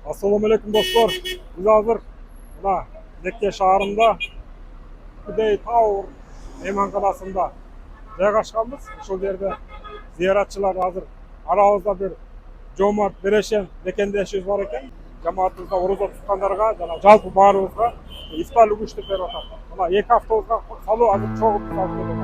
Assalamualaikum dostlar. Biz hazır mına Mekke şaharında Hüdey Tower meymanxonasında joylashganmiz. Ошол жерде ziyaretçiler hazır. Aramızda bir Жомарт Берешен мекендешибиз бар экен. Жамаатыбызда орозо туткандарга жана жалпы баарыбызга ифтар үгүчтүк берип атат. Мына 2 автобуска салуу азыр чогулуп салып келет.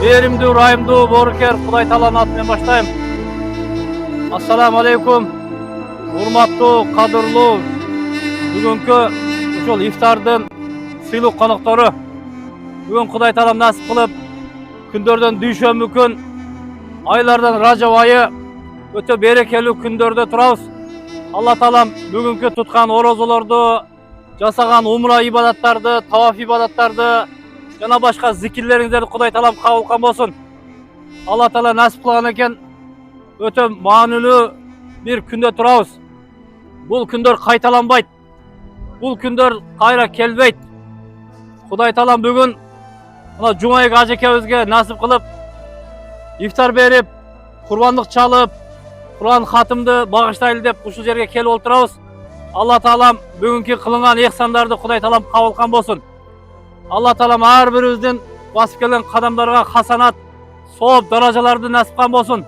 Yerimdi, urayımdı, boruker, Kuday Talan atmaya başlayayım. Assalamu alaikum. Hurmatlı, kadırlı, bugünkü uşul iftardın sıylık konukları. Bugün Kuday Talan nasip kılıp, kündörden düşönbü gün, aylardan Rajab ayı, öte berekeli kündörde turabız. Allah Talam bugünkü tutkan orozulardı, jasagan umra ibadatlardı, tavaf ibadatlardı, jana başka zikirlerinizlerdi Kuday Talam kabul kılsın. Allah Taala nasip kılgan eken öte manülü bir günde turabız. Bul günler kaytalanbayt. Bul günler kayra kelbeyt. Huday Taala bugün mına Cuma'yı gajekebizge nasip kılıp iftar berip, kurbanlık çalıp, Kur'an hatımdı bağışlaylı dep uşul жерге kelip olturabız. Allah Taala bugünkü kılıngan ihsandарды Huday Taala kabul kılgan bolsun. Allah Taala har birimizden basıp kelgen kadamlarga hasanat, sowap darajalardı nasip kılgan bolsun.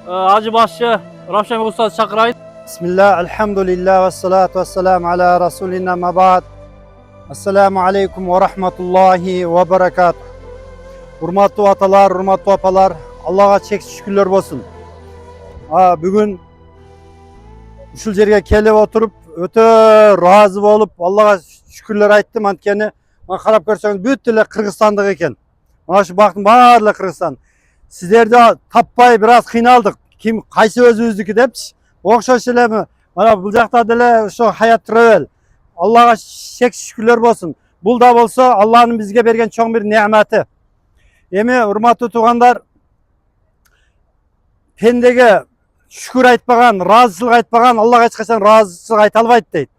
Hacı Başçı Ravşan Ustaz çakırayın. Bismillah, elhamdülillah ve salatu ve selamu ala Resulina mabad. Esselamu aleyküm ve rahmetullahi ve berekatuhu. Hurmatlı atalar, hurmatlı apalar, Allah'a çeksiz şükürler olsun. Bugün uşul жерге kelip oturup öte razı olup Allah'a şükürler ayttım. Antkeni mana karap көрсөңүз бүт эле Кыргызстандык экен. Mana şu baktım баары Кыргызстан. Sizlerdi tapпай biraz kıynaldık. Kim kayсы özümüzdükü депчи. Окшош элеми mana бул жакта деле ошо Hayat Travel. Allah'a çeksiz şükürler olsun. Bul da bolsa Allah'ın bizge bergen çoğun bir nemeti. Эми урматтуу туугандар, пендеге шүкүр айтпаган, ыраазычылык айтпаган Аллага эч качан ыраазычылык айта албайт дейт.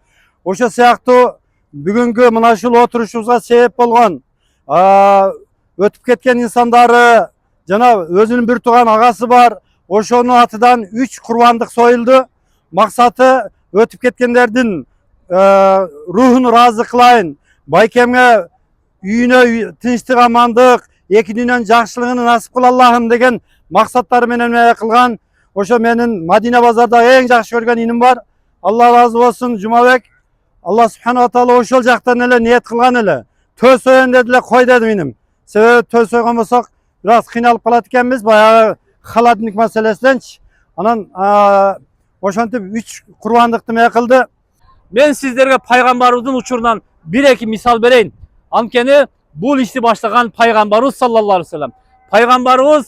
Ошо сыяктуу бүгүнкү мына ушул отурушубузга себеп болгон өтүп кеткен инсандары жана өзүнүн бир тууган агасы бар. Ошонун атынан 3 курбандык союлду. Максаты өтүп кеткендердин рухун ыраазы кылайын. Байкемге үйүнө тынчтык, амандык, эки дүйнөнүн жакшылыгын насip кыл Аллахым деген максаттары менен кылган. Ошо менин Мадина базарда эң жакшы көргөн иним бар. Алла разы болсун Жумабек. Алла субханала таала ошол жактан эле ниет кылган эле. Төз союн деди эле, кой дедим иним. Себеби төз сойгон болсок biraz кыйналып калат экенбиз баягы халадник маселесиненчи. Анан ошентип 3 курбандыкты эме кылды. Men sizlerge paygambarımızın uçurundan bir iki misal vereyim. Antkeni bu işi başlagan paygambarımız sallallahu aleyhi ve sellem. Paygambarımız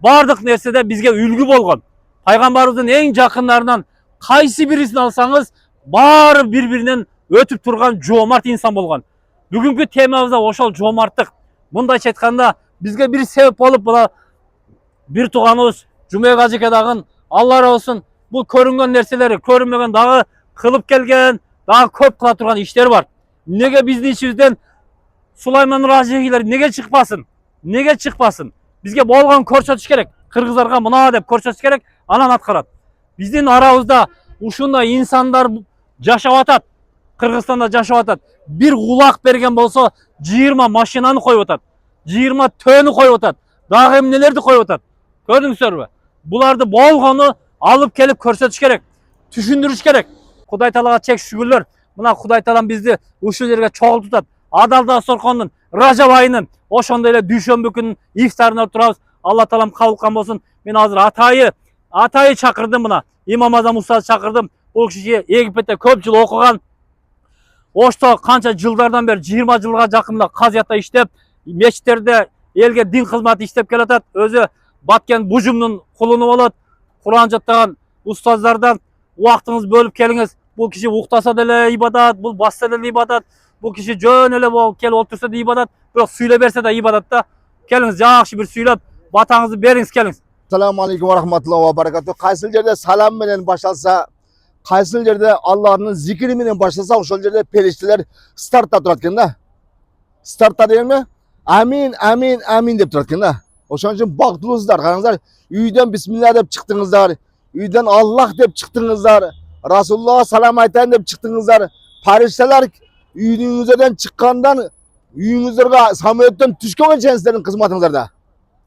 bardık nersede bizge ülgü bolgon. Paygambarımızın en yakınlarından kaysi birisini alsanız bari birbirinden ötüp turgan jomart insan bolgon. Bugünkü temamızda oşol jomarttık. Bundayça aytkanda bizge bir sebep olup bula bir tuğanımız Cumhuriyet Gazekedagın Allah razı olsun bu körüngen nerseleri körünmegen dağı kılıp gelgen, daha köp kıla turgan işler var. Nege bizni içimizden Sulayman Rajihiler nege çıkmasın? Nege çıkmasın? Bizge bolgan körçatış gerek. Kırgızlarga mına dep körçatış gerek. Anan atkarat. Bizden aramızda uşunda insanlar jaşap atat. Kırgızstanda jaşap atat. Bir kulak bergen bolsa 20 maşinanı koyup atat. 20 tönü koyup atat. Daha hem nelerdi koyup atat. Gördüңүздөр mü? Bulardı bolgonu alıp gelip körçatış gerek. Düşündürüş gerek. Huday Taalaga çek şükürler. Mına Huday Taala bizdi uşul жерге çoğul tutat. Adalda Sorkon'un, Rajab ayının, oşonda ele düşönbükünün iftarına turabız. Allah Taalam kabul kılgan bolsun. Men hazır Atay'ı çakırdım buna. İmam Azam Usta'yı çakırdım. O kişi Egipet'te köp yıl okugan. Oşta kança жылдардан beri 20 жылга jakında kaziyatda iştep, meçitlerde elge din hizmeti iştep kelatat. Özü Batken Bujum'un kulunu bolat. Kur'an jattagan ustazlardan vaktiniz bölüp keliniz. Bu kişi uktasa dele ibadat, bu bassa dele ibadat. Bu kişi jön ele bol kel otursa da ibadat. Biroq süyle berse de ibadat da. Keliniz jakşı bir süylep batağınızı beriniz keliniz. Assalamu alaikum wa rahmatullahi wa barakatuh. Qaysi yerde salam menen başlasa, qaysi yerde Allah'ın zikri menen başlasa, oşol yerde perişteler startta turat eken da. Startta deyilmi? Amin, amin, amin dep turat eken da. Oşon üçün baktılısızlar, qarаңыздар. Үйден bismillah dep çıktыңыздар. Үйден Allah dep çıktыңыздар. Rasulullah salam aytayын dep çıktыңыздар. Perişteler үйүңүздөрдөн чыккандан үйүңүздөргө самолеттен түшкөнгө чейин сиздердин кызматыңыздарда.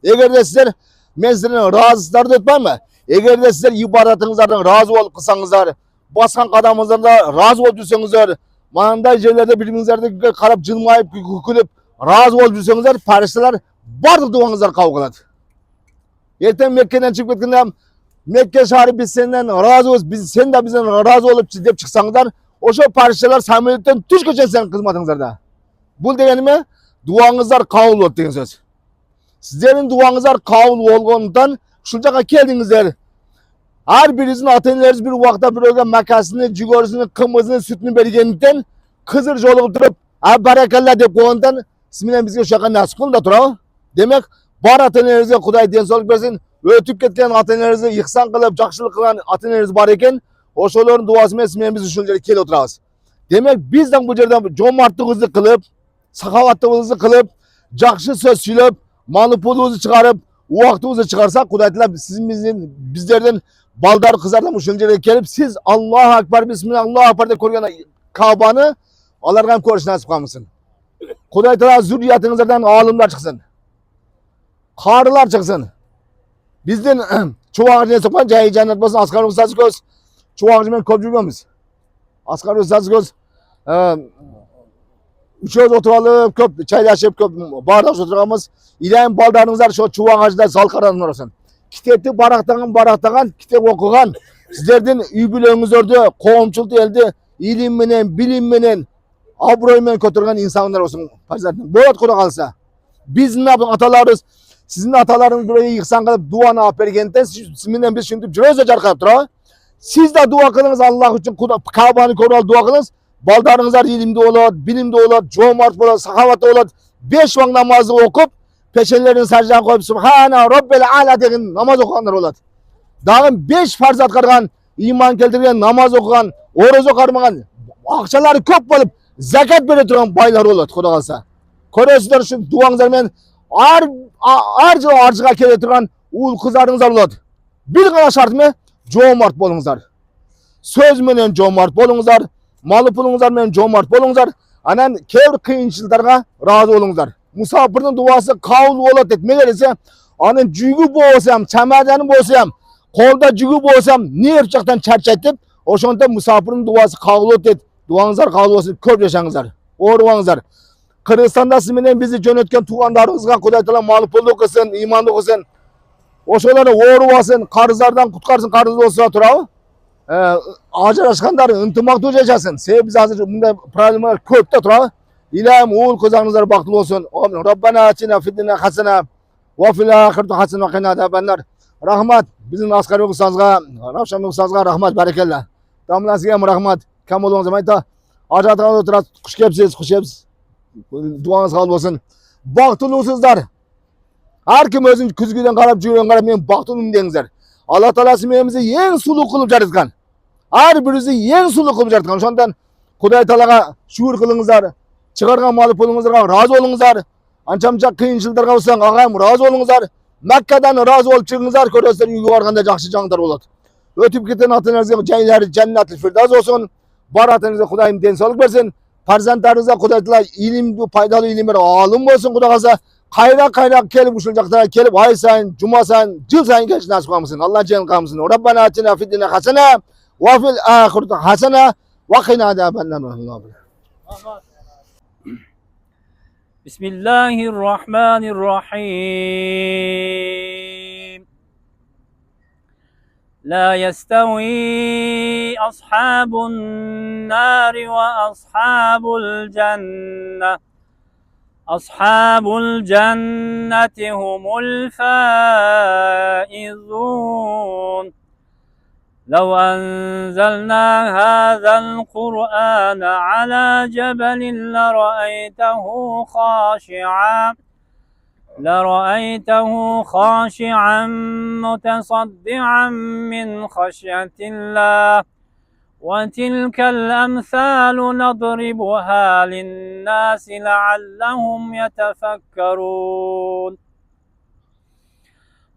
Эгерде сиздер мен сиздердин ыраазычыларды өтпөймүн. Эгерде сиздер ибадатыңыздардын ыраазы болуп кылсаңыздар, баскан кадамыңыздарда ыраазы болуп жүрсөңүздөр, мындай жерлерде бири-бириңиздерди карап жылмайып, күлүп ыраазы болуп жүрсөңүздөр, периштелер бардык дуаңыздар кабыл кылат. Эртең Меккеден чыгып кеткенде Мекке шаары биз сенден ыраазыбыз, сен да бизден ыраазы болуп деп чыксаңыздар, ошо паришалар самолеттен түшкөнчө сенин кызматыңыздарда. Бул дегени эме? Дуаңыздар кабыл болот деген сөз. Сиздердин дуаңыздар кабыл болгондуктан ушул жака келдиңиздер. Ар бириңиздин ата-энелериңиз бир убакта бирөөгө макасыны, жүгөрүсүнү, кымызын, сүтүнү бергендиктен кызыр жолугуп туруп, баракалла деп койгондон сиз менен бизге ушака насип кылын да турабы? Демек, Bar ata-enelerinizge Kuday densoluk bersin. Ötüp ketken ata-enelerinizge ihsan kılıp, jakşılık kılan ata-eneleriniz bar eken, oşoların duası menен men biz uşul жерге kelip oturabız. Demek bizden bu жерden jomarttığımızı kılıp, sakavatlıqımızı kılıp, jakşı söz söylep, malı pulumuzu çıkarıp, uvaktımızı çıkarsak Kuday Teala sizin bizlerden baldar kızardan uşul жерге kelip siz Allahu Ekber, Bismillah, Allahu Ekber de koygan Kaba'nı alarga hem koruş nasip kılmasın. Kuday Teala zürriyetinizden alımlar çıksın. Karılar çıksın. Bizden çuvağıcıya sokan cahil cennet basın asgari ustası göz. Çuvağıcı men köp жүргөнбүз. Asgari ustası göz. Üçöz oturalım, köp çaylaşıp, köp barda oturganбыз. İlayim baldarыңыздар şu çuvağıcıda salkaranlar olsun. Kitepti baraktagan, kitep okugan. Sizlerden үй бүлөңүздөрдү, коомчулукту элди ilim менен, bilim менен, abroy менен көтөргөн insanlar olsun. Болот Kuda kalsa. Bizim atalarımız, sizin atalarınız buraya ihsan kılıp duanı alıp bergenden sizinle biz şimdi cüröze jarkayıp turabı. Siz de dua kılınız Allah için Kaba'nı koruyalı dua kılınız. Baldarınızlar ilimde olur, bilimde olur, cömert olur, sahavatlı olur. 5 vakit namazı okup peşenlerini secdeye koyup Subhana Rabbel Ala deyin namaz okuyanlar olur. Dağın 5 farz atkargan, iman keltirgen, namaz okuyan, oroz okarmagan, akçaları köp bolup zakat bere turgan baylar olur Kuda kalsa. Көресіздер үшін дуаңыздармен ар жылы аржыға келе тұрған уыл қыздарыңыздар болады. Bir ғана шартымен жомарт болыңыздар. Сөз менен жомарт болыңыздар, малы пулуңуздар менен жомарт болыңыздар. Анан кейбір кыйынчылыктарга разы болуңуздар. Мусафирдин дуасы кабыл болот дейт. Эмне десе, анын жүгү болсам, чамаданы болсам, колдо жүгү болсам, нерв жактан чарчайт деп, ошондо мусафирдин дуасы кабыл болот дейт. Дуаңыздар кабыл болсун, көп жашаңыздар, оорубаңыздар. Kırgızstanda siz menен bizi жөнөткөн туугандарыбызга Кудай Таала мал пулду кылсын, ыйманды кылсын. Ошолорду оорубасын, карыздардан куткарсын, карыз болсо турабы? Ажырашкандар ынтымактуу жашасын. Себеби биз азыр мындай проблемалар көп да турабы? Илайым уул кыздарыңыздар бактылуу болсун. Раббана атина фид-дунья хасана ва фил ахирати хасана ва кина азабан-нар. Рахмат биздин аскари устазга, Равшан устазга рахмат, баракалла. Тамла сизге рахмат. Кам болуңуз айта. Ажатка отурат, куш кепсиз, куш кепсиз. Duanız kabul olsun. Baktılısızlar. Her kim özün küzgüden karab, cüyden karab, men baktılım dengizler. Allah Teala simemizi en sulu kılıp jaratkan. Her birisi en sulu kılıp jaratkan. Şondan Kuday Teala'ga şükür kılыңыздар. Çıkargan malı pulunuzlarga razı olыңыздар. Ançamça kıyınçılıklarga olsan ağayım razı olыңыздар. Mekke'den razı olup çıkыңыздар. Körösler uygu varganda jakşı жаңдар болот. Ötüp giten atınızga jaylari cennetli firdavs olsun. Bar atınızga Kudayım densoluk bersin. Farzandlarınıza Kuday Teala ilim, faydalı ilimler alım olsun Kuday kalsa. Kayrak kelip uşul jaktara kelip ay sayın, cuma sayın, jıl sayın gelişin nasip kılmasın. Allah cennet kılmasın. Rabbana atina fid-dunya hasana ve fil ahireti hasana ve qina azaban-nar. Bismillahirrahmanirrahim. La yestawi ashabun nari ve ashabul cennet. Ashabul cenneti humul faizun. لو أنزلنا هذا القرآن على جبل لرأيته خاشعا متصدعا من خشية الله وتلك الأمثال نضربها للناس لعلهم يتفكرون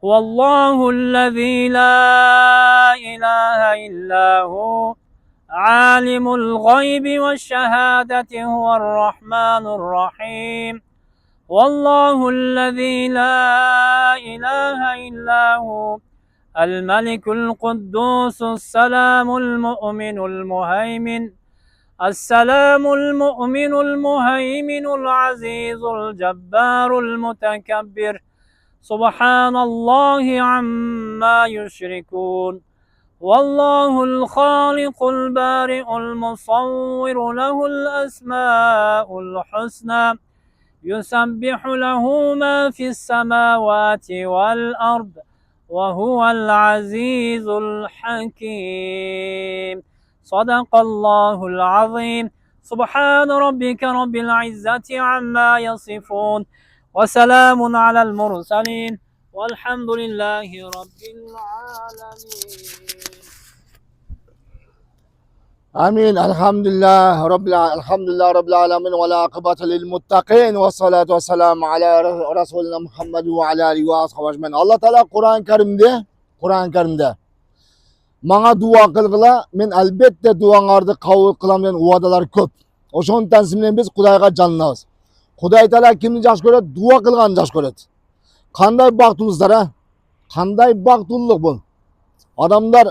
هو الله الذي لا إله إلا هو عالم الغيب والشهادة هو الرحمن الرحيم والله الذي لا إله إلا هو الملك القدوس السلام المؤمن العزيز الجبار المتكبر سبحان الله عما يشركون والله الخالق البارئ المصور له الأسماء الحسنى يسبح له ما في السماوات والأرض وهو العزيز الحكيم صدق الله العظيم سبحان ربك رب العزة عما يصفون وسلام على المرسلين والحمد لله رب العالمين. آمين. Elhamdülillah Rabbil alemin ve la akıbate lil muttaqin ve salatu ve selamu ala Resulina Muhammed ve ala alihi ve ashabihi ecmaîn. Allah Teala Kur'an-ı Kerim'de Mağa dua kılgıla, men elbette duaڭарды kabul kılam degan uadalar köp. Oşondan siz biz Kudayga canlanabız. Kuday Teala kimni jaş göredi? Dua kılganı jaş göredi. Kanday baktuluzlar ha? Kanday baktululuk bu. Adamlar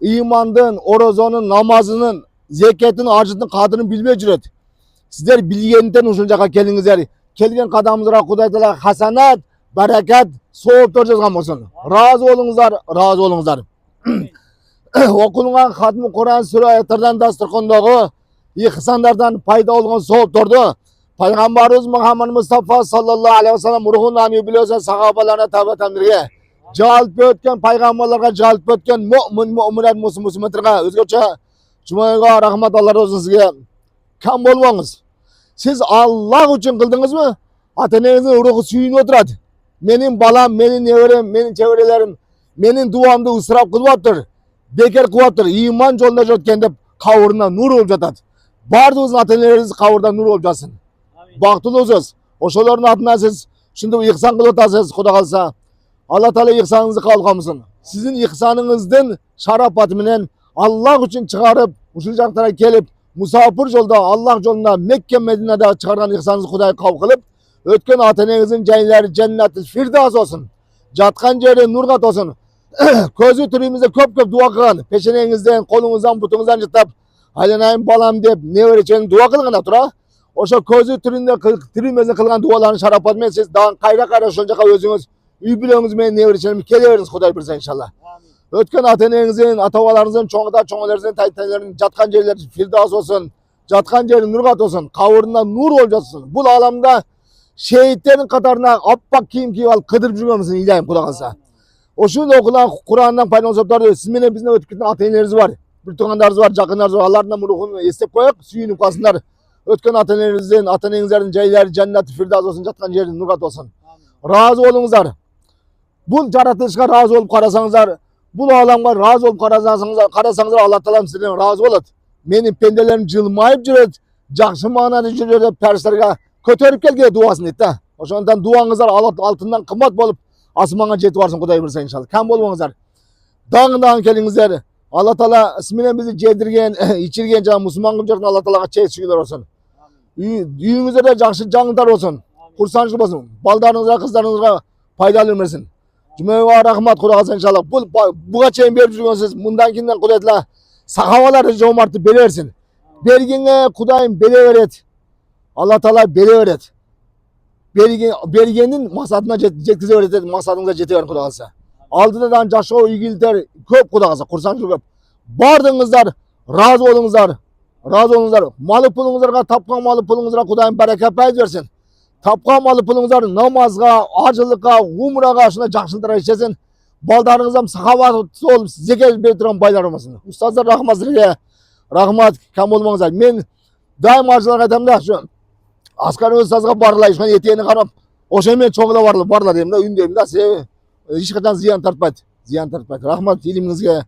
imandın, orozonun, namazının, zekatın, acıtın kadını bilmey жүреді. Sizler bilgeninden uşul jaka kelingizler. Kelgen kadamızlara Kuday Teala hasanat, barakat, soğuptor жазган болсын. Razı olunuzlar. Okulungan hatmi Kur'an sure ayetlerden dasturkundagı ihsanlardan payda olgan soğuptordu. Peygamberimiz Muhammed Mustafa sallallahu aleyhi ve sellem ruhundan biliyorsa sahabalarına tabi tamdirge. Jalp ötken peygamberlerge jalp ötken müminat muslimatlarga özgöçe Cuma'ya rahmat Allah olsun sizge. Kam bolmağız. Siz Allah için kıldınız mı? Ata-enenizin ruhu suyun oturadi. Menin balam, menin neverim, menin çevrelerim, menin duamda ısrap kılıptır. Bekar kılıptır. İman yolunda jotken dep kavuruna nur olup жатат. Bardığınızın ata-eneniz kavurda nur olup jatsın. Baktılısınız. Oşoların adına siz şimdi ihsan kılıp atasınız Kuda kalsa. Allah Teala ihsanınızı kabul kılsın. Sizin ihsanınızdan şarafatı menen Allah için çıkarıp uşul jaktara kelip musafir yolda Allah yolunda Mekke Medine'de çıkargan ihsanınızı Kuday kabul kılıp ötken ata-enenizin jaylari cennet-i firdevs olsun. Jatkan jeri nurgat olsun. Közü türümüzde köp dua kılgan. Peşenenizden, kolunuzdan, butunuzdan jıtap aylanayım balam dep nevere için dua kılgan tura. Oşo közü türümüzde kılgan duaların şarafatı menen siz dağın kayra uşul jaka özüңüz üy bileňiz menen nevere için keleberiniz Kuday birse inşallah. Ötken ata-enenizin, ata-babalarınızın, çoňuda taytanlaryň jatkan jerleri firdevs olsun. Jatkan jeri nurgat olsun. Kavurunda nur olup jatsın. Bu alamda şehitlerin katarına appak kiyim kiyip alıp kıdırıp жүргөнбүзсүн ilayim Kuda kalsa. Oşul okulan Kur'an'dan paylaşımlar siz menen bizdin ötüp ketкен ata-eneleriniz var. Bir tuğanlarınız var, jakınlarınız var. Alардın ruhunu estep koyup suyunup kalsınlar. Ötken ata-enenizin jaylari cennet-i firdevs olsun, jatkan jeri nurgat olsun. Razı olunuzlar. Bu jaratılışka razı olup karasaňızlar, bu alamga razı olup karasaňızlar Allah Taala sizden razı bolat. Menin pendelerim jılmayıp жүрөт, jakşı manada жүрөt, perişlerge kötörüp kelge duasını et da. Oşondan duaňyzlar altından kımmat bolup asmanga jetip barsın Kuday birse inşallah. Kam bolmaňyzlar. Dağından kelingizler. Allah Taala isminen bizi jedirgen, içirgen jana musulman kılıp jardan Allah Taalaga çeýit şükürler olsun. Üýüňizde de jakşı jaňdar olsun. Kursançlı bolsun. Baldaryňyzga, kızlaryňyzga paydaly bersin. Cümeye rahmat Kuda kalsa inşallah. Buga çeyin berip жүргөнсүz. Mundan kinden Kuday Taala sahabalar jomartı bele versin. Bergenge Kudayım bele veret. Allah Teala bele öğret. Bergenin maksadına жеткизе öğretet, maksadınıza jete Kuda kalsa. Aldıdan jaşоо igilter köp Kuda kalsa, kursançlı köp. Bardığınızlar, razı olunuzlar. Malı pulunuzlarga, tapkan malı pulunuzlarga Kudayım bereket payız versin. Tapkan malı pulunuzlar namazga, acılıkka, umraga şuna jakşılıklara işlesin. Baldarınızam sahabat olup zekat berip turan baylar olmasın. Ustazlar rahmat sizlerge. Rahmat kam bolmaňyzlar. Men daim arzular aytam da şu Asgari ustazga barla işkan etiyeni karap. Oşa men çoğula barla deyim da ündeyim da size hiç kadar ziyan tartmaydı. Rahmat ilimizge.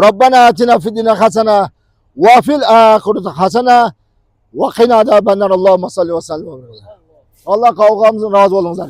Rabbana atina fid dunya hasana ve fil ahireti hasana ve qina azaban nar. Allahümme salli ve sellem. Allah kavgamızın razı olunuzlar.